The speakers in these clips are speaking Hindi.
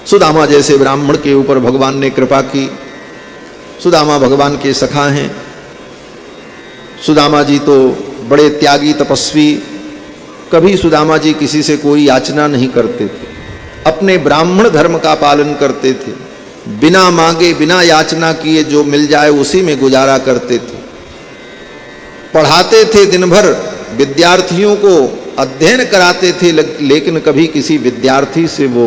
सुदामा जैसे ब्राह्मण के ऊपर भगवान ने कृपा की। सुदामा भगवान के सखा हैं। सुदामा जी तो बड़े त्यागी तपस्वी, कभी सुदामा जी किसी से कोई याचना नहीं करते थे, अपने ब्राह्मण धर्म का पालन करते थे, बिना मांगे बिना याचना किए जो मिल जाए उसी में गुजारा करते थे। पढ़ाते थे दिन भर, विद्यार्थियों को अध्ययन कराते थे, लेकिन कभी किसी विद्यार्थी से वो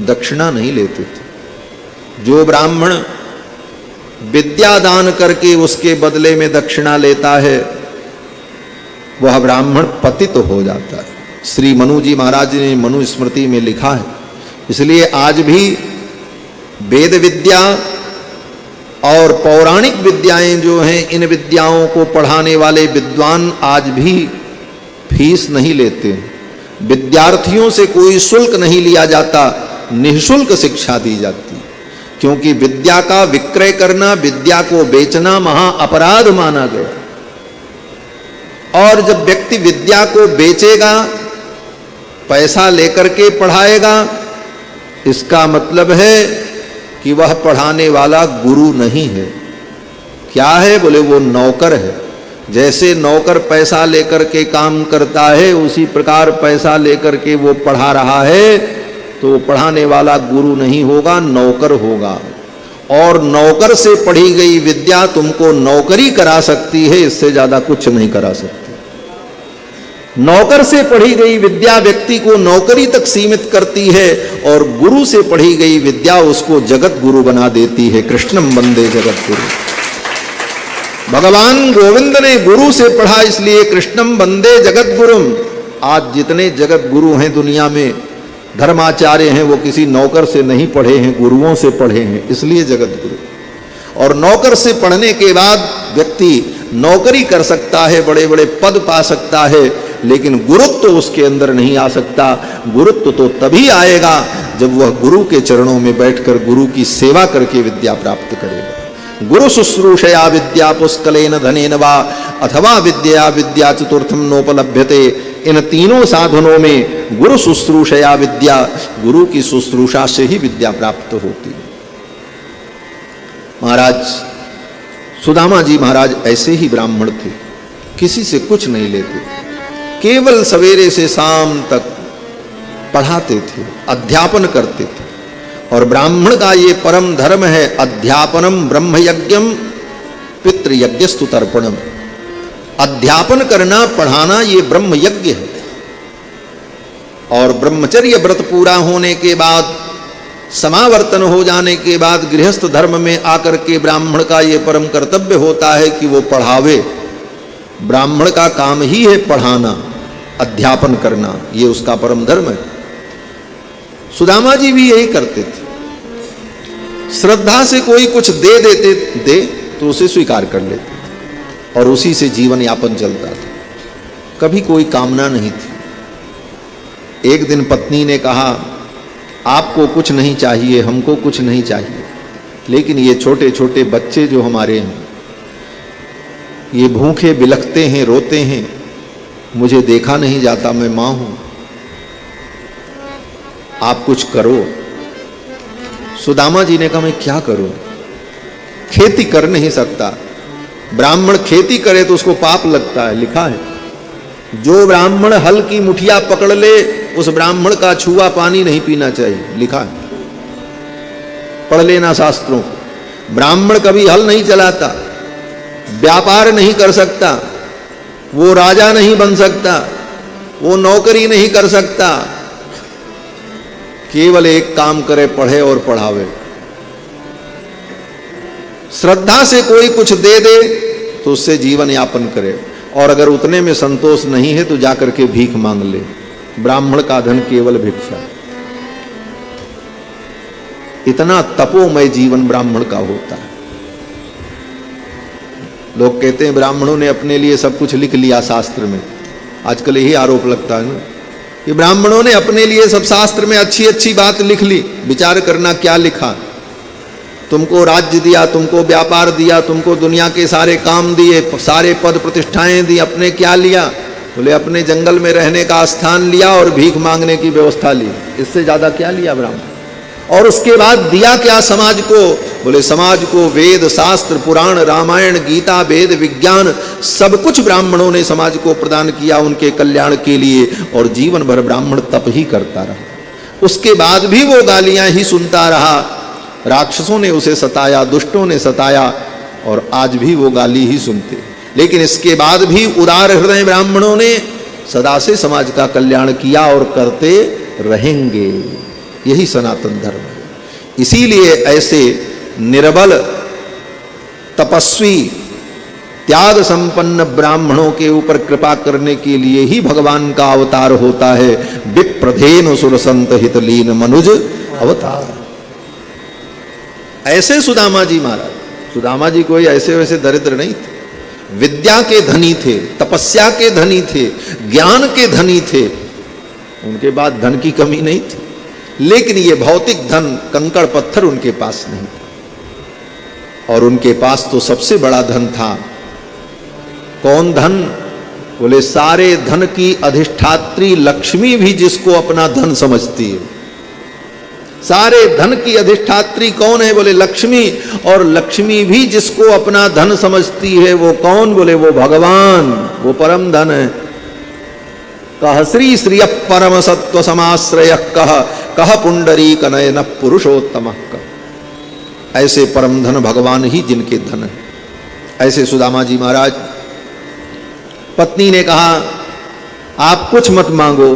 दक्षिणा नहीं लेते थे। जो ब्राह्मण विद्या दान करके उसके बदले में दक्षिणा लेता है वह ब्राह्मण पतित हो जाता है। श्री मनु जी महाराज ने मनु स्मृति में लिखा है। इसलिए आज भी वेद विद्या और पौराणिक विद्याएं जो हैं, इन विद्याओं को पढ़ाने वाले विद्वान आज भी फीस नहीं लेते। विद्यार्थियों से कोई शुल्क नहीं लिया जाता, निःशुल्क शिक्षा दी जाती, क्योंकि विद्या का विक्रय करना, विद्या को बेचना महा अपराध माना गया। और जब व्यक्ति विद्या को बेचेगा, पैसा लेकर के पढ़ाएगा, इसका मतलब है कि वह पढ़ाने वाला गुरु नहीं है। क्या है? बोले वो नौकर है। जैसे नौकर पैसा लेकर के काम करता है, उसी प्रकार पैसा लेकर के वो पढ़ा रहा है, तो पढ़ाने वाला गुरु नहीं होगा, नौकर होगा। और नौकर से पढ़ी गई विद्या तुमको नौकरी करा सकती है, इससे ज्यादा कुछ नहीं करा सकती। नौकर से पढ़ी गई विद्या व्यक्ति को नौकरी तक सीमित करती है, और गुरु से पढ़ी गई विद्या उसको जगत गुरु बना देती है। कृष्णम वंदे जगत गुरु। भगवान गोविंद ने गुरु से पढ़ा, इसलिए कृष्णम वंदे जगत गुरुम। आज जितने जगत गुरु हैं दुनिया में, धर्माचार्य हैं, वो किसी नौकर से नहीं पढ़े हैं, गुरुओं से पढ़े हैं, इसलिए जगत गुरु। और नौकर से पढ़ने के बाद व्यक्ति नौकरी कर सकता है, बड़े बड़े पद पा सकता है, लेकिन गुरुत्व तो उसके अंदर नहीं आ सकता। गुरुत्व तो तभी आएगा जब वह गुरु के चरणों में बैठकर गुरु की सेवा करके विद्या प्राप्त करेगा। गुरु शुश्रूषया विद्या पुष्कलेन धनेन वा अथवा विद्या विद्या चतुर्थम नोपलभ्यते। इन तीनों साधनों में गुरु शुश्रूषया विद्या, गुरु की शुश्रूषा से ही विद्या प्राप्त होती है। महाराज सुदामा जी महाराज ऐसे ही ब्राह्मण थे, किसी से कुछ नहीं लेते, केवल सवेरे से शाम तक पढ़ाते थे, अध्यापन करते थे। और ब्राह्मण का ये परम धर्म है, अध्यापनम ब्रह्मयज्ञम पितृयज्ञस्तु तर्पणम। अध्यापन करना, पढ़ाना, ये ब्रह्म यज्ञ है। और ब्रह्मचर्य व्रत पूरा होने के बाद, समावर्तन हो जाने के बाद गृहस्थ धर्म में आकर के ब्राह्मण का ये परम कर्तव्य होता है कि वो पढ़ावे। ब्राह्मण का काम ही है पढ़ाना, अध्यापन करना, ये उसका परम धर्म है। सुदामा जी भी यही करते थे। श्रद्धा से कोई कुछ दे तो उसे स्वीकार कर लेते थे, और उसी से जीवन यापन चलता था। कभी कोई कामना नहीं थी। एक दिन पत्नी ने कहा, आपको कुछ नहीं चाहिए, हमको कुछ नहीं चाहिए, लेकिन ये छोटे छोटे बच्चे जो हमारे हैं, ये भूखे बिलखते हैं, रोते हैं, मुझे देखा नहीं जाता, मैं मां हूं, आप कुछ करो। सुदामा जी ने कहा, मैं क्या करूं? खेती कर नहीं सकता। ब्राह्मण खेती करे तो उसको पाप लगता है, लिखा है। जो ब्राह्मण हल की मुठिया पकड़ ले, उस ब्राह्मण का छुआ पानी नहीं पीना चाहिए, लिखा है। पढ़ लेना शास्त्रों को। ब्राह्मण कभी हल नहीं चलाता, व्यापार नहीं कर सकता, वो राजा नहीं बन सकता, वो नौकरी नहीं कर सकता। केवल एक काम करे, पढ़े और पढ़ावे। श्रद्धा से कोई कुछ दे तो उससे जीवन यापन करे, और अगर उतने में संतोष नहीं है तो जाकर के भीख मांग ले। ब्राह्मण का धन केवल भिक्षा। इतना तपोमय जीवन ब्राह्मण का होता है। लोग कहते हैं ब्राह्मणों ने अपने लिए सब कुछ लिख लिया शास्त्र में। आजकल यही आरोप लगता है ना कि ब्राह्मणों ने अपने लिए सब शास्त्र में अच्छी अच्छी बात लिख ली। विचार करना क्या लिखा। तुमको राज्य दिया, तुमको व्यापार दिया, तुमको दुनिया के सारे काम दिए, सारे पद प्रतिष्ठाएं दी, अपने क्या लिया? बोले अपने जंगल में रहने का स्थान लिया और भीख मांगने की व्यवस्था ली। इससे ज्यादा क्या लिया ब्राह्मण? और उसके बाद दिया क्या समाज को? बोले समाज को वेद शास्त्र पुराण रामायण गीता वेद विज्ञान सब कुछ ब्राह्मणों ने समाज को प्रदान किया उनके कल्याण के लिए, और जीवन भर ब्राह्मण तप ही करता रहा। उसके बाद भी वो गालियां ही सुनता रहा। राक्षसों ने उसे सताया, दुष्टों ने सताया, और आज भी वो गाली ही सुनते। लेकिन इसके बाद भी उदार हृदय ब्राह्मणों ने सदा से समाज का कल्याण किया और करते रहेंगे। यही सनातन धर्म है। इसीलिए ऐसे निर्बल तपस्वी त्याग संपन्न ब्राह्मणों के ऊपर कृपा करने के लिए ही भगवान का अवतार होता है। विप्रधेनु सुरसंत हितलीन मनुज अवतार। ऐसे सुदामा जी महाराज, सुदामा जी कोई ऐसे वैसे दरिद्र नहीं थे, विद्या के धनी थे, तपस्या के धनी थे, ज्ञान के धनी थे। उनके पास धन की कमी नहीं थी, लेकिन ये भौतिक धन कंकड़ पत्थर उनके पास नहीं था। और उनके पास तो सबसे बड़ा धन था। कौन धन? बोले सारे धन की अधिष्ठात्री लक्ष्मी भी जिसको अपना धन समझती है। सारे धन की अधिष्ठात्री कौन है? बोले लक्ष्मी। और लक्ष्मी भी जिसको अपना धन समझती है वो कौन? बोले वो भगवान, वो परम धन है। कह श्री श्रिय परम सत्व समाश्रय कह पुंडरी कनयन पुरुषोत्तम। ऐसे परम धन भगवान ही जिनके धन है। ऐसे सुदामा जी महाराज, पत्नी ने कहा आप कुछ मत मांगो,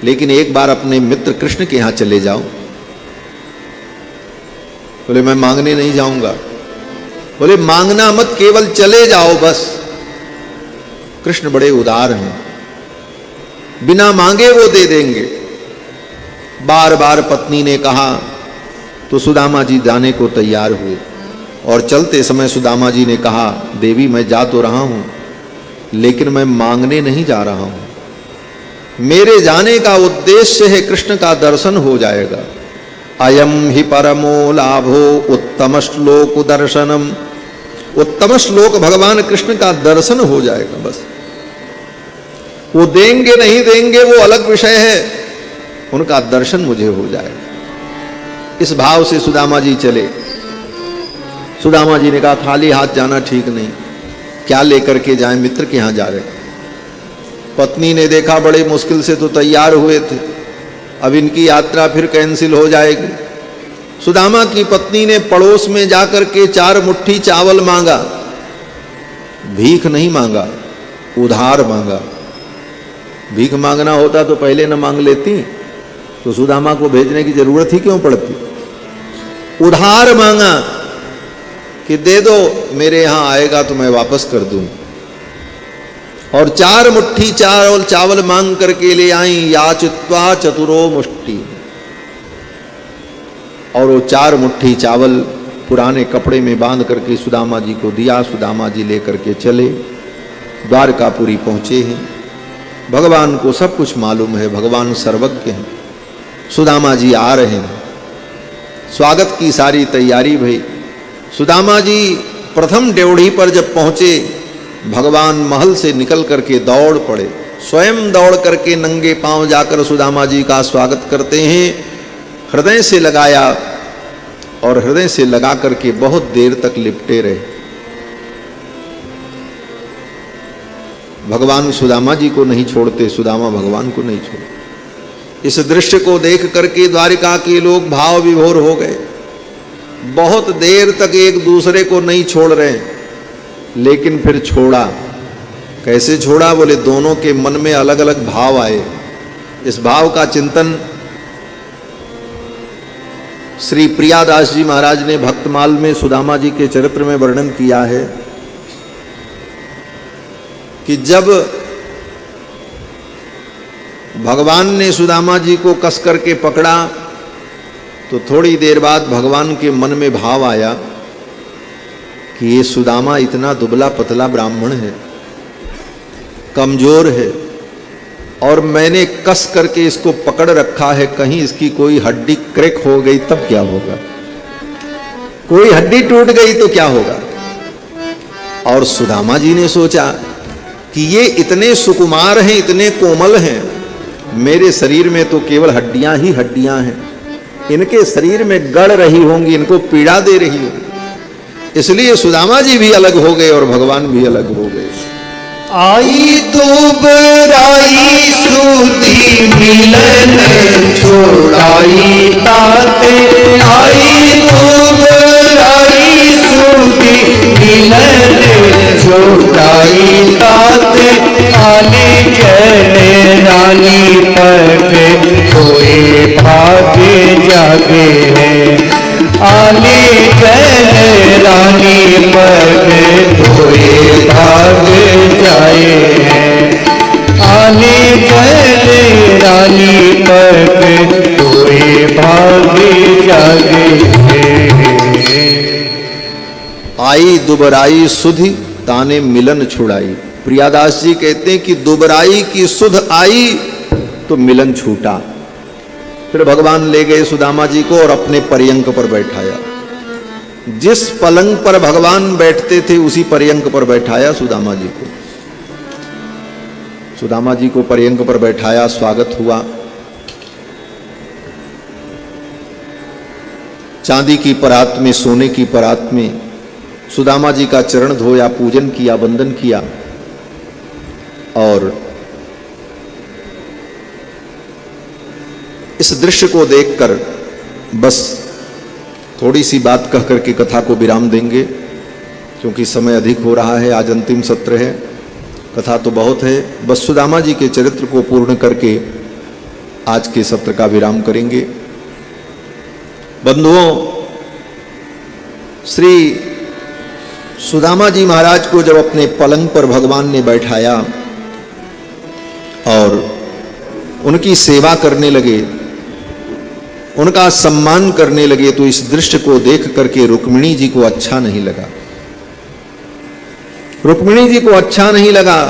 लेकिन एक बार अपने मित्र कृष्ण के यहां चले जाओ। बोले मैं मांगने नहीं जाऊंगा। बोले मांगना मत, केवल चले जाओ बस। कृष्ण बड़े उदार हैं, बिना मांगे वो दे देंगे। बार बार पत्नी ने कहा तो सुदामा जी जाने को तैयार हुए। और चलते समय सुदामा जी ने कहा देवी मैं जा तो रहा हूं, लेकिन मैं मांगने नहीं जा रहा हूं। मेरे जाने का उद्देश्य है कृष्ण का दर्शन हो जाएगा। अयम ही परमो लाभो उत्तम श्लोक दर्शनम। उत्तम श्लोक भगवान कृष्ण का दर्शन हो जाएगा बस। वो देंगे नहीं देंगे वो अलग विषय है, उनका दर्शन मुझे हो जाएगा। इस भाव से सुदामा जी चले। सुदामा जी ने कहा खाली हाथ जाना ठीक नहीं, क्या लेकर के जाएं, मित्र के यहां जा रहे। पत्नी ने देखा बड़े मुश्किल से तो तैयार हुए थे, अब इनकी यात्रा फिर कैंसिल हो जाएगी। सुदामा की पत्नी ने पड़ोस में जाकर के 4 मुट्ठी चावल मांगा। भीख नहीं मांगा, उधार मांगा। भीख मांगना होता तो पहले न मांग लेती, तो सुदामा को भेजने की जरूरत ही क्यों पड़ती। उधार मांगा कि दे दो, मेरे यहां आएगा तो मैं वापस कर दूं। और 4 मुट्ठी चावल मांग करके ले आई। याचित्वा चतुरो मुष्टि। और वो 4 मुट्ठी चावल पुराने कपड़े में बांध करके सुदामा जी को दिया। सुदामा जी लेकर के चले, द्वारकापुरी पहुंचे हैं। भगवान को सब कुछ मालूम है, भगवान सर्वज्ञ हैं। सुदामा जी आ रहे हैं, स्वागत की सारी तैयारी भई। सुदामा जी प्रथम ड्योढ़ी पर जब पहुंचे, भगवान महल से निकल करके दौड़ पड़े। स्वयं दौड़ करके नंगे पांव जाकर सुदामा जी का स्वागत करते हैं। हृदय से लगाया और हृदय से लगा करके बहुत देर तक लिपटे रहे। भगवान सुदामा जी को नहीं छोड़ते, सुदामा भगवान को नहीं छोड़ते। इस दृश्य को देख करके द्वारिका के लोग भाव विभोर हो गए। बहुत देर तक एक दूसरे को नहीं छोड़ रहे, लेकिन फिर छोड़ा। कैसे छोड़ा? बोले दोनों के मन में अलग अलग भाव आए। इस भाव का चिंतन श्री प्रियादास जी महाराज ने भक्तमाल में सुदामा जी के चरित्र में वर्णन किया है कि जब भगवान ने सुदामा जी को कस करके पकड़ा तो थोड़ी देर बाद भगवान के मन में भाव आया कि ये सुदामा इतना दुबला पतला ब्राह्मण है, कमजोर है, और मैंने कस करके इसको पकड़ रखा है। कहीं इसकी कोई हड्डी क्रैक हो गई तब क्या होगा, कोई हड्डी टूट गई तो क्या होगा। और सुदामा जी ने सोचा कि ये इतने सुकुमार हैं, इतने कोमल हैं, मेरे शरीर में तो केवल हड्डियां ही हड्डियां हैं, इनके शरीर में गड़ रही होंगी, इनको पीड़ा दे रही होंगी। इसलिए सुदामा जी भी अलग हो गए और भगवान भी अलग हो गए। आई दुबराई सुधी मिलन छोड़ाई ताते, आई दुबराई सुधी मिलन छोड़ाई ताते, आने चले रानी पग कोई भागे जागे है, आने चले रानी पग कोई भाग जाए हैं, आने चले रानी पग कोई भाग जागे हैं। आई दुबराई सुधि ताने मिलन छुड़ाई। प्रियादास जी कहते हैं कि दुबराई की सुध आई तो मिलन छूटा। फिर भगवान ले गए सुदामा जी को और अपने पर्यंक पर बैठाया। जिस पलंग पर भगवान बैठते थे उसी पर्यंक पर बैठाया सुदामा जी को। सुदामा जी को पर्यंक पर बैठाया, स्वागत हुआ। चांदी की परात में, सोने की परात में सुदामा जी का चरण धोया, पूजन किया, वंदन किया। और इस दृश्य को देखकर बस थोड़ी सी बात कह करके कथा को विराम देंगे, क्योंकि समय अधिक हो रहा है। आज अंतिम सत्र है, कथा तो बहुत है। बस सुदामा जी के चरित्र को पूर्ण करके आज के सत्र का विराम करेंगे। बंधुओं, श्री सुदामा जी महाराज को जब अपने पलंग पर भगवान ने बैठाया और उनकी सेवा करने लगे, उनका सम्मान करने लगे, तो इस दृश्य को देख करके रुक्मिणी जी को अच्छा नहीं लगा। रुक्मिणी जी को अच्छा नहीं लगा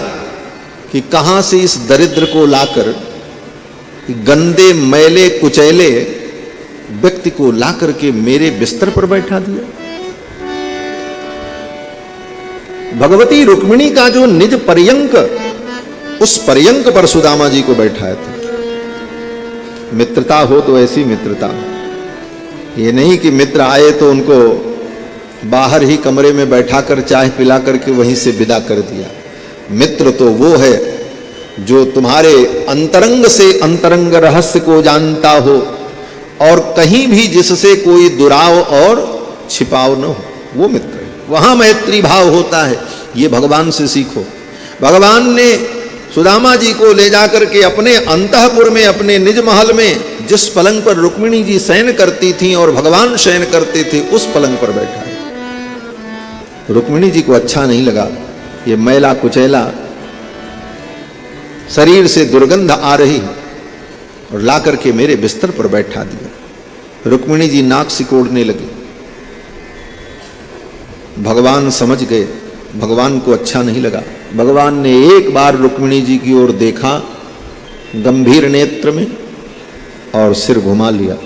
कि कहां से इस दरिद्र को लाकर, गंदे मैले कुचैले व्यक्ति को लाकर के मेरे बिस्तर पर बैठा दिया। भगवती रुक्मिणी का जो निज पर्यंक, उस पर्यंक पर सुदामा जी को बैठाया था। मित्रता हो तो ऐसी मित्रता, ये नहीं कि मित्र आए तो उनको बाहर ही कमरे में बैठाकर चाय पिला करके वहीं से विदा कर दिया। मित्र तो वो है जो तुम्हारे अंतरंग से अंतरंग रहस्य को जानता हो और कहीं भी जिससे कोई दुराव और छिपाव न हो, वो मित्र है। वहां मैत्री भाव होता है। ये भगवान से सीखो। भगवान ने सुदामा जी को ले जाकर के अपने अंतःपुर में, अपने निज महल में, जिस पलंग पर रुक्मिणी जी शयन करती थीं और भगवान शयन करते थे, उस पलंग पर बैठा है। रुक्मिणी जी को अच्छा नहीं लगा, ये मैला कुचैला शरीर से दुर्गंध आ रही और ला करके मेरे बिस्तर पर बैठा दिया। रुक्मिणी जी नाक सिकोड़ने लगी। भगवान समझ गए, भगवान को अच्छा नहीं लगा। भगवान ने एक बार रुक्मिणी जी की ओर देखा गंभीर नेत्र में और सिर घुमा लिया।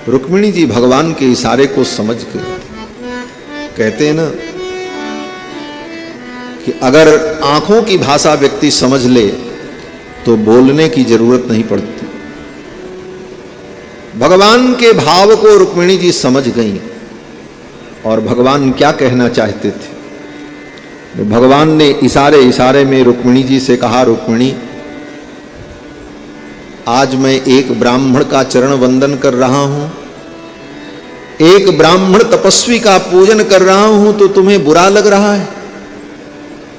रुक्मिणी जी भगवान के इशारे को समझ गए। कहते हैं ना कि अगर आंखों की भाषा व्यक्ति समझ ले तो बोलने की जरूरत नहीं पड़ती। भगवान के भाव को रुक्मिणी जी समझ गईं और भगवान क्या कहना चाहते थे। भगवान ने इशारे इशारे में रुक्मिणी जी से कहा, रुक्मिणी, आज मैं एक ब्राह्मण का चरण वंदन कर रहा हूं, एक ब्राह्मण तपस्वी का पूजन कर रहा हूं, तो तुम्हें बुरा लग रहा है?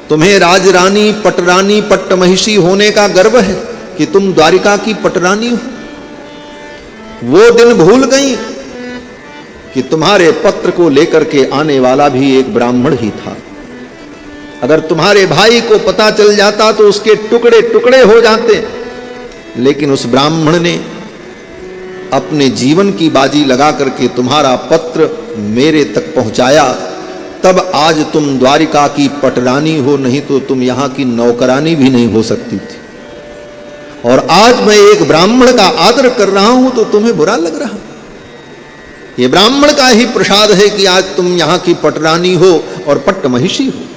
तुम्हें राजरानी, पटरानी, पट्टमहिषी होने का गर्व है कि तुम द्वारिका की पटरानी हो? वो दिन भूल गई कि तुम्हारे पत्र को लेकर के आने वाला भी एक ब्राह्मण ही था। अगर तुम्हारे भाई को पता चल जाता तो उसके टुकड़े टुकड़े हो जाते, लेकिन उस ब्राह्मण ने अपने जीवन की बाजी लगा करके तुम्हारा पत्र मेरे तक पहुंचाया। तब आज तुम द्वारिका की पटरानी हो, नहीं तो तुम यहां की नौकरानी भी नहीं हो सकती थी। और आज मैं एक ब्राह्मण का आदर कर रहा हूं तो तुम्हें बुरा लग रहा। ये ब्राह्मण का ही प्रसाद है कि आज तुम यहां की पटरानी हो और पट्टमहिषी हो।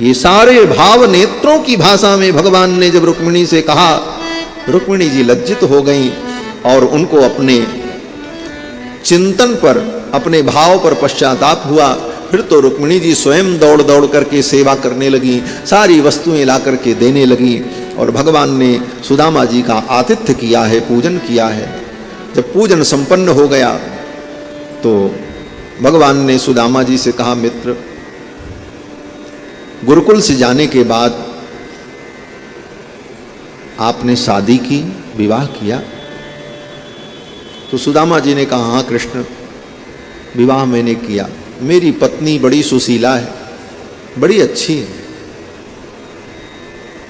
ये सारे भाव नेत्रों की भाषा में भगवान ने जब रुक्मिणी से कहा, रुक्मिणी जी लज्जित हो गई और उनको अपने चिंतन पर, अपने भाव पर पश्चाताप हुआ। फिर तो रुक्मिणी जी स्वयं दौड़ दौड़ करके सेवा करने लगी, सारी वस्तुएं ला करके देने लगी और भगवान ने सुदामा जी का आतिथ्य किया है, पूजन किया है। जब पूजन संपन्न हो गया तो भगवान ने सुदामा जी से कहा, मित्र, गुरुकुल से जाने के बाद आपने शादी की, विवाह किया? तो सुदामा जी ने कहा, हाँ कृष्ण, विवाह मैंने किया। मेरी पत्नी बड़ी सुशीला है, बड़ी अच्छी है,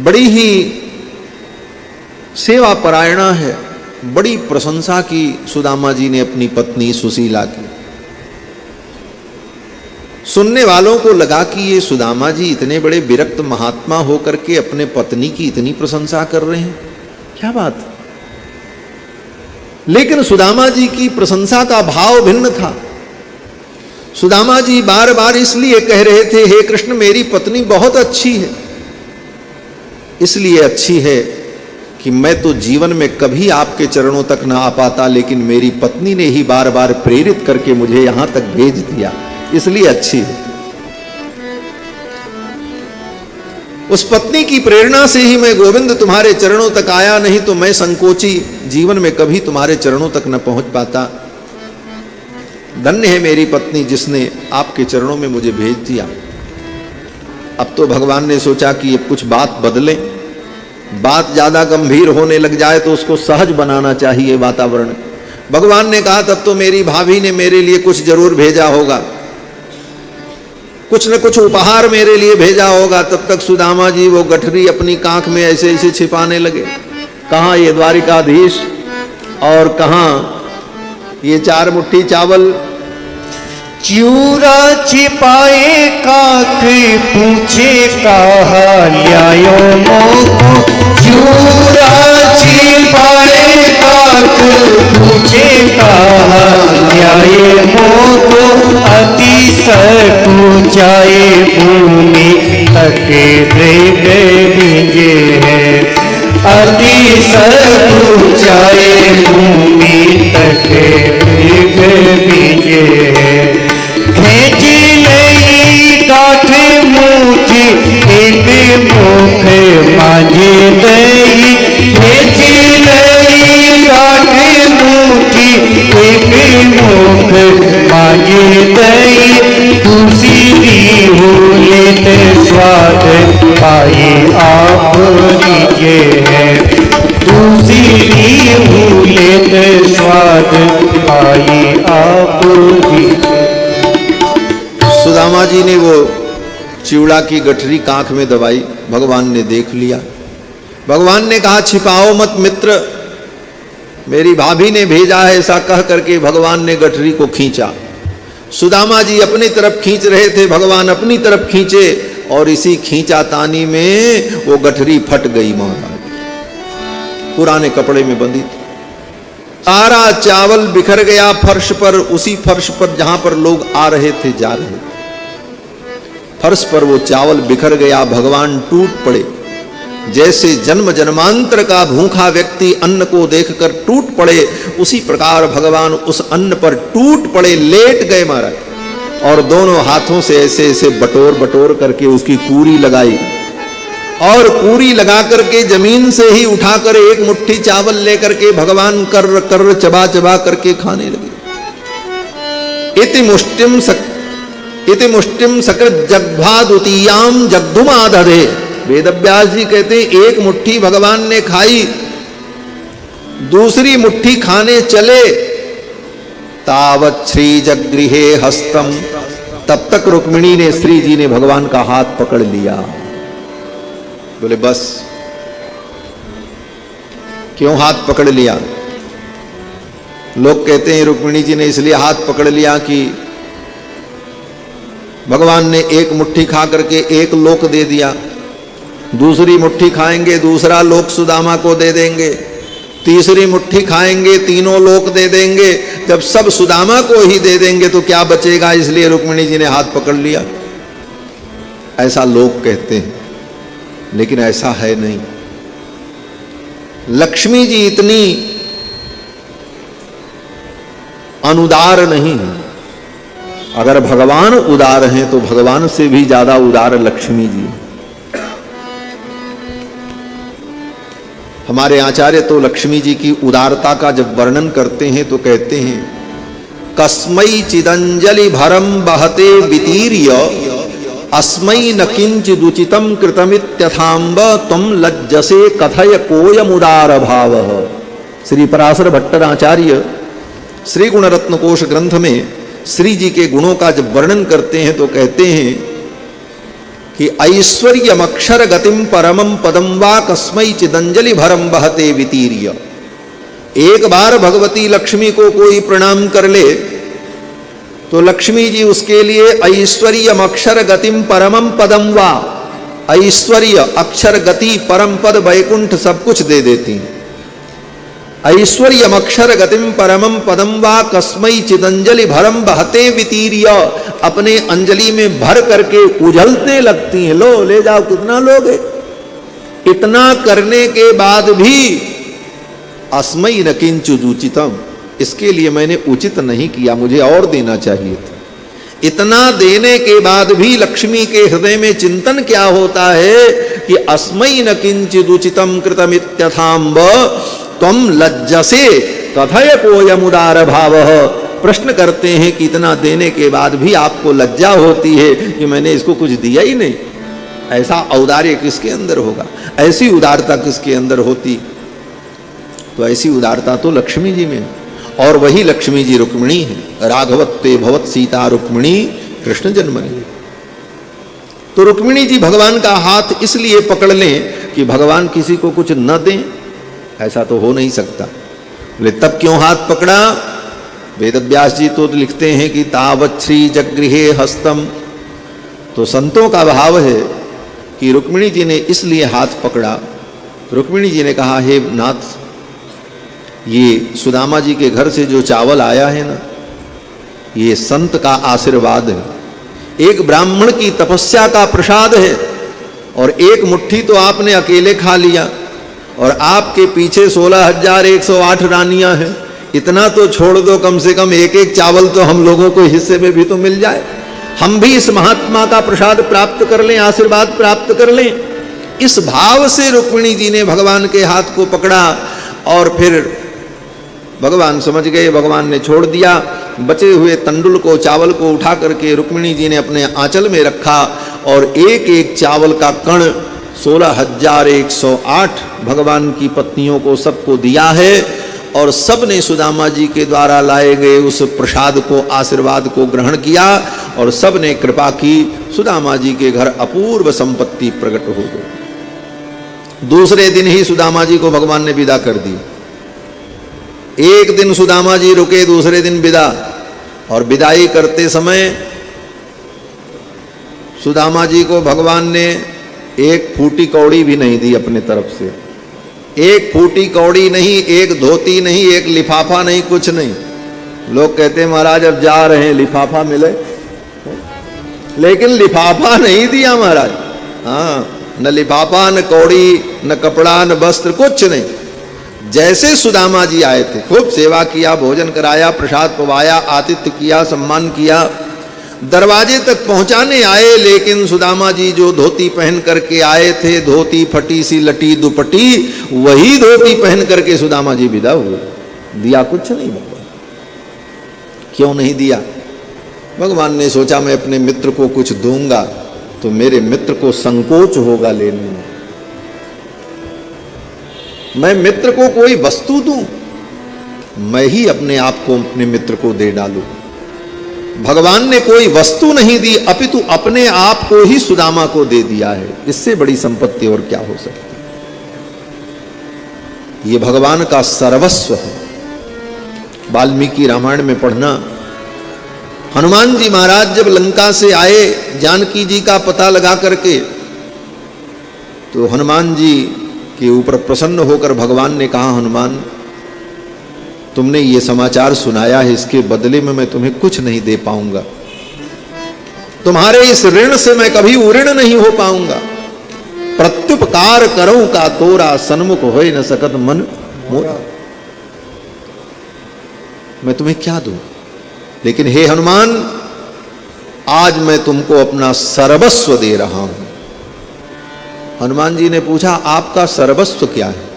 बड़ी ही सेवा परायणा है। बड़ी प्रशंसा की सुदामा जी ने अपनी पत्नी सुशीला की। सुनने वालों को लगा कि ये सुदामा जी इतने बड़े विरक्त महात्मा होकर के अपने पत्नी की इतनी प्रशंसा कर रहे हैं, क्या बात। लेकिन सुदामा जी की प्रशंसा का भाव भिन्न था। सुदामा जी बार बार इसलिए कह रहे थे, हे कृष्ण, मेरी पत्नी बहुत अच्छी है, इसलिए अच्छी है कि मैं तो जीवन में कभी आपके चरणों तक ना आ पाता, लेकिन मेरी पत्नी ने ही बार बार प्रेरित करके मुझे यहां तक भेज दिया, इसलिए अच्छी है। उस पत्नी की प्रेरणा से ही मैं गोविंद तुम्हारे चरणों तक आया, नहीं तो मैं संकोची जीवन में कभी तुम्हारे चरणों तक न पहुंच पाता। धन्य है मेरी पत्नी जिसने आपके चरणों में मुझे भेज दिया। अब तो भगवान ने सोचा कि अब कुछ बात बदले, बात ज्यादा गंभीर होने लग जाए तो उसको सहज बनाना चाहिए वातावरण। भगवान ने कहा, तब तो मेरी भाभी ने मेरे लिए कुछ जरूर भेजा होगा, कुछ न कुछ उपहार मेरे लिए भेजा होगा। तब तक सुदामा जी वो गठरी अपनी कांख में ऐसे ऐसे छिपाने लगे। कहाँ ये द्वारिकाधीश और कहाँ ये 4 मुट्ठी चावल। चूरा छिपाए काख पूछे कहा ल्यायो मोको। चूरा छिपाए काख पूछे कहा ल्यायो मोको। अति सकुचाए भूमि तके मृग भिंजे है। अति सकुचाए भूमि तके मृग भिंजे है। खेच लई काठ मूठी एक मुख मांझे दई। खेच लई काठ मूठी एक मुख मांझे दई। दूसरी हुलित स्वाद पाई आप लीजे है। दूसरी हुलित स्वाद पाई आप लीजे। सुदामा जी ने वो चिवड़ा की गठरी कांख में दबाई, भगवान ने देख लिया। भगवान ने कहा, छिपाओ मत मित्र, मेरी भाभी ने भेजा है। ऐसा कह करके भगवान ने गठरी को खींचा। सुदामा जी अपनी तरफ खींच रहे थे, भगवान अपनी तरफ खींचे और इसी खींचातानी में वो गठरी फट गई। महाराज पुराने कपड़े में बंधी थी। सारा चावल बिखर गया फर्श पर, उसी फर्श पर जहां पर लोग आ रहे थे, जा रहे थे। फर्श पर वो चावल बिखर गया। भगवान टूट पड़े। जैसे जन्म जन्मांतर का भूखा व्यक्ति अन्न को देखकर टूट पड़े, उसी प्रकार भगवान उस अन्न पर टूट पड़े, लेट गए महाराज। और दोनों हाथों से ऐसे ऐसे बटोर बटोर करके उसकी कूरी लगाई और कूरी लगा करके जमीन से ही उठाकर एक मुट्ठी चावल लेकर के भगवान कर्र कर्र चबा चबा करके खाने लगे। इति मुष्टिम सकृत जग्भा द्वितीयाम जग्धुमादधे। वेदव्यास जी कहते हैं, एक मुट्ठी भगवान ने खाई, दूसरी मुट्ठी खाने चले, तावत श्री जगृहे हस्तम। तब तक रुक्मिणी ने, श्री जी ने भगवान का हाथ पकड़ लिया। बोले बस। क्यों हाथ पकड़ लिया? लोग कहते हैं रुक्मिणी जी ने इसलिए हाथ पकड़ लिया कि भगवान ने एक मुट्ठी खा करके एक लोक दे दिया, दूसरी मुट्ठी खाएंगे दूसरा लोक सुदामा को दे देंगे, तीसरी मुट्ठी खाएंगे तीनों लोक दे देंगे, जब सब सुदामा को ही दे देंगे तो क्या बचेगा। इसलिए रुक्मिणी जी ने हाथ पकड़ लिया। ऐसा लोग कहते हैं, लेकिन ऐसा है नहीं। लक्ष्मी जी इतनी अनुदार नहीं है। अगर भगवान उदार हैं तो भगवान से भी ज्यादा उदार लक्ष्मी जी। हमारे आचार्य तो लक्ष्मी जी की उदारता का जब वर्णन करते हैं तो कहते हैं, कस्मै चिदंजलि भरम बहते वितीर्य अस्मै न किंचिदुचितम कृतमित्यथांब तुम लज्जसे कथय कोयमुदार भाव। श्री पराशर भट्टर आचार्य श्री गुणरत्न कोश ग्रंथ में श्री जी के गुणों का जब वर्णन करते हैं तो कहते हैं कि ऐश्वर्यमक्षर गतिम परमम पदम वा कस्मै चिदंजलि भरम बहते वितीर्य। एक बार भगवती लक्ष्मी को कोई प्रणाम कर ले तो लक्ष्मी जी उसके लिए ऐश्वर्यमक्षर गतिम परमम पदम वा, ऐश्वर्य अक्षर गति परम पद वैकुंठ सब कुछ दे देती हैं। ऐश्वर्यमक्षर गतिम परमम पदम वा कस्मै चिदंजलि भरम बहते वितीर्य, अपने अंजलि में भर करके उझलने लगती हैं। लो ले जाओ, कितना लोगे। इतना करने के बाद भी अस्मै न किंचिदुचितम, इसके लिए मैंने उचित नहीं किया, मुझे और देना चाहिए था। इतना देने के बाद भी लक्ष्मी के हृदय में चिंतन क्या होता है कि अस्मै न किंचिदुचितम कृतमित्यथांब त्वं लज्जसे कथय कोयमुदार भाव। प्रश्न करते हैं कि इतना देने के बाद भी आपको लज्जा होती है कि मैंने इसको कुछ दिया ही नहीं। ऐसा औदार्य किसके अंदर होगा, ऐसी उदारता किसके अंदर होती। तो ऐसी उदारता तो लक्ष्मी जी में, और वही लक्ष्मी जी रुक्मिणी है। राघवत्वे भवत सीता रुक्मिणी कृष्ण जन्मनि। तो रुक्मिणी जी भगवान का हाथ इसलिए पकड़ लें कि भगवान किसी को कुछ न दें, ऐसा तो हो नहीं सकता। बोले तब क्यों हाथ पकड़ा। वेदव्यास जी तो लिखते हैं कि तावत् श्री जगृहे हस्तम। तो संतों का भाव है कि रुक्मिणी जी ने इसलिए हाथ पकड़ा। रुक्मिणी जी ने कहा, हे नाथ, ये सुदामा जी के घर से जो चावल आया है ना, ये संत का आशीर्वाद है, एक ब्राह्मण की तपस्या का प्रसाद है। और एक मुट्ठी तो आपने अकेले खा लिया, और आपके पीछे 16,108 रानियां हैं। इतना तो छोड़ दो, कम से कम एक एक चावल तो हम लोगों को हिस्से में भी तो मिल जाए, हम भी इस महात्मा का प्रसाद प्राप्त कर लें, आशीर्वाद प्राप्त कर लें। इस भाव से रुक्मिणी जी ने भगवान के हाथ को पकड़ा, और फिर भगवान समझ गए, भगवान ने छोड़ दिया। बचे हुए तंडुल को, चावल को उठा करके रुक्मिणी जी ने अपने आंचल में रखा, और एक एक चावल का कण 16,108 भगवान की पत्नियों को सबको दिया है। और सब ने सुदामा जी के द्वारा लाए गए उस प्रसाद को, आशीर्वाद को ग्रहण किया, और सब ने कृपा की। सुदामा जी के घर अपूर्व संपत्ति प्रकट हो गई। दूसरे दिन ही सुदामा जी को भगवान ने विदा कर दी। एक दिन सुदामा जी रुके, दूसरे दिन विदा। और विदाई करते समय सुदामा जी को भगवान ने एक फूटी कौड़ी भी नहीं दी अपने तरफ से। एक फूटी कौड़ी नहीं, एक धोती नहीं, एक लिफाफा नहीं, कुछ नहीं। लोग कहते हैं महाराज अब जा रहे हैं, लिफाफा मिले, लेकिन लिफाफा नहीं दिया महाराज। हाँ, न लिफाफा, न कौड़ी, न कपड़ा, न वस्त्र, कुछ नहीं। जैसे सुदामा जी आए थे, खूब सेवा किया, भोजन कराया, प्रसाद पवाया, आतिथ्य किया, सम्मान किया, दरवाजे तक पहुंचाने आए। लेकिन सुदामा जी जो धोती पहन करके आए थे, धोती फटी सी लटी दुपट्टी, वही धोती पहन करके सुदामा जी विदा हुए। दिया कुछ नहीं भगवान। क्यों नहीं दिया। भगवान ने सोचा मैं अपने मित्र को कुछ दूंगा तो मेरे मित्र को संकोच होगा लेने में। मैं मित्र को कोई वस्तु दूं, मैं ही अपने आप को अपने मित्र को दे डालूं। भगवान ने कोई वस्तु नहीं दी, अपितु अपने आप को ही सुदामा को दे दिया है। इससे बड़ी संपत्ति और क्या हो सकती। ये भगवान का सर्वस्व है। वाल्मीकि रामायण में पढ़ना, हनुमान जी महाराज जब लंका से आए जानकी जी का पता लगा करके, तो हनुमान जी के ऊपर प्रसन्न होकर भगवान ने कहा, हनुमान तुमने ये समाचार सुनाया है, इसके बदले में मैं तुम्हें कुछ नहीं दे पाऊंगा। तुम्हारे इस ऋण से मैं कभी उऋण नहीं हो पाऊंगा। प्रत्युपकार करूं का तोरा, सन्मुख होए न सकत मन मोरा। मैं तुम्हें क्या दूं। लेकिन हे हनुमान, आज मैं तुमको अपना सर्वस्व दे रहा हूं। हनुमान जी ने पूछा, आपका सर्वस्व क्या है?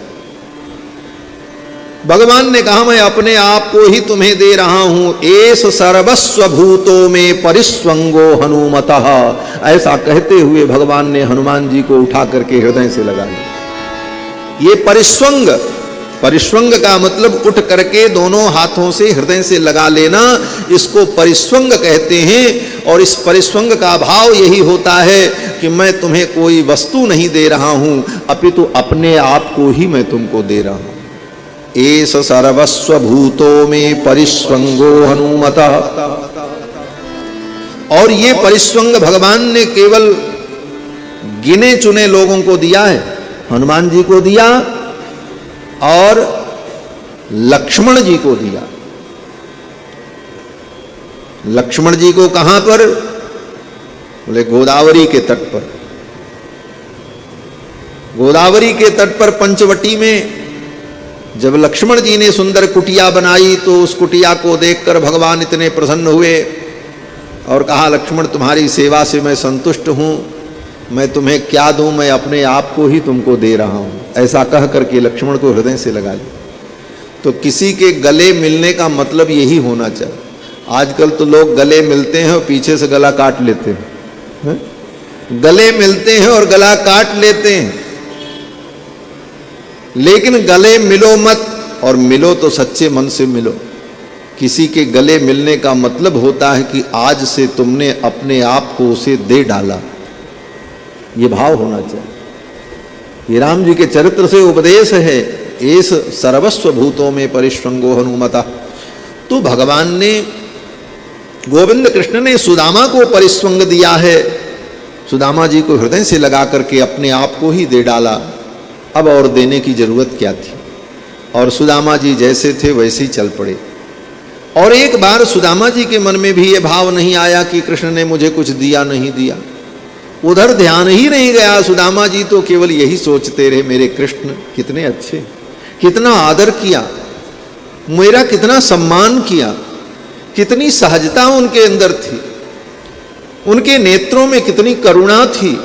भगवान ने कहा, मैं अपने आप को ही तुम्हें दे रहा हूं। एस सर्वस्व भूतों में परिस्वंगो हनुमतः। ऐसा कहते हुए भगवान ने हनुमान जी को उठा करके हृदय से लगा लिया। ये परिस्वंग, परिस्वंग का मतलब उठ करके दोनों हाथों से हृदय से लगा लेना, इसको परिस्वंग कहते हैं। और इस परिस्वंग का भाव यही होता है कि मैं तुम्हें कोई वस्तु नहीं दे रहा हूं, अपितु अपने आप को ही मैं तुमको दे रहा हूं। एस सर्वस्व भूतों में परिस्वंगो हनुमतः। और ये परिस्वंग भगवान ने केवल गिने चुने लोगों को दिया है। हनुमान जी को दिया और लक्ष्मण जी को दिया। लक्ष्मण जी को कहां पर? बोले गोदावरी के तट पर। गोदावरी के तट पर पंचवटी में जब लक्ष्मण जी ने सुंदर कुटिया बनाई तो उस कुटिया को देखकर भगवान इतने प्रसन्न हुए और कहा, लक्ष्मण तुम्हारी सेवा से मैं संतुष्ट हूं, मैं तुम्हें क्या दूं, मैं अपने आप को ही तुमको दे रहा हूं। ऐसा कह करके लक्ष्मण को हृदय से लगा लिया। तो किसी के गले मिलने का मतलब यही होना चाहिए। आजकल तो लोग गले मिलते हैं और पीछे से गला काट लेते हैं। गले मिलते हैं और गला काट लेते हैं, लेकिन गले मिलो मत, और मिलो तो सच्चे मन से मिलो। किसी के गले मिलने का मतलब होता है कि आज से तुमने अपने आप को उसे दे डाला, ये भाव होना चाहिए। ये राम जी के चरित्र से उपदेश है। एस सर्वस्व भूतों में परिस्वंगो हनुमतः। तो भगवान ने, गोविंद कृष्ण ने सुदामा को परिस्वंग दिया है। सुदामा जी को हृदय से लगा करके अपने आप को ही दे डाला। अब और देने की जरूरत क्या थी? और सुदामा जी जैसे थे वैसे ही चल पड़े। और एक बार सुदामा जी के मन में भी ये भाव नहीं आया कि कृष्ण ने मुझे कुछ दिया नहीं दिया, उधर ध्यान ही नहीं गया। सुदामा जी तो केवल यही सोचते रहे, मेरे कृष्ण कितने अच्छे, कितना आदर किया, मेरा कितना सम्मान किया, कितनी सहजता उनके अंदर थी, उनके नेत्रों में कितनी करुणा थी।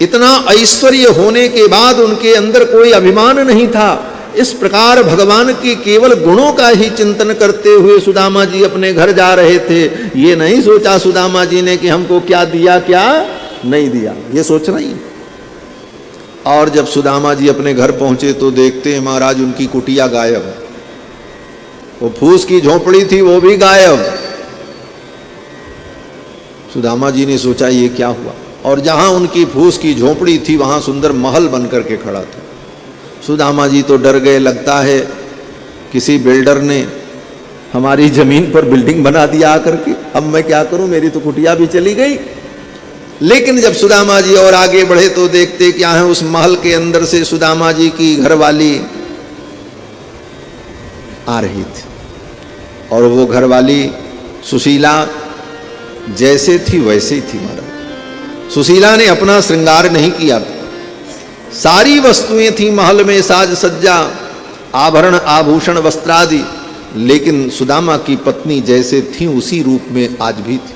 इतना ऐश्वर्य होने के बाद उनके अंदर कोई अभिमान नहीं था। इस प्रकार भगवान के केवल गुणों का ही चिंतन करते हुए सुदामा जी अपने घर जा रहे थे। ये नहीं सोचा सुदामा जी ने कि हमको क्या दिया क्या नहीं दिया, ये सोचना ही। और जब सुदामा जी अपने घर पहुंचे तो देखते हैं महाराज उनकी कुटिया गायब, वो फूस की झोपड़ी थी वो भी गायब। सुदामा जी ने सोचा ये क्या हुआ, और जहां उनकी फूस की झोपड़ी थी वहां सुंदर महल बनकर के खड़ा था। सुदामा जी तो डर गए, लगता है किसी बिल्डर ने हमारी जमीन पर बिल्डिंग बना दिया आकर के, अब मैं क्या करूं, मेरी तो कुटिया भी चली गई। लेकिन जब सुदामा जी और आगे बढ़े तो देखते क्या है, उस महल के अंदर से सुदामा जी की घरवाली आ रही थी। और वो घरवाली सुशीला जैसे थी वैसे ही थी महाराज। सुशीला ने अपना श्रृंगार नहीं किया, सारी वस्तुएं थी महल में, साज सज्जा, आभरण आभूषण वस्त्रादि, लेकिन सुदामा की पत्नी जैसे थी उसी रूप में आज भी थी।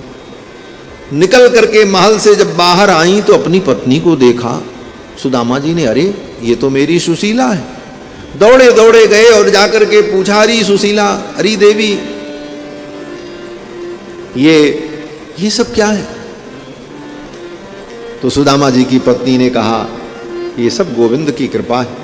निकल करके महल से जब बाहर आई तो अपनी पत्नी को देखा सुदामा जी ने, अरे ये तो मेरी सुशीला है। दौड़े दौड़े गए और जाकर के पूछा, अरे सुशीला, अरे देवी, ये सब क्या है? तो सुदामा जी की पत्नी ने कहा, ये सब गोविंद की कृपा है।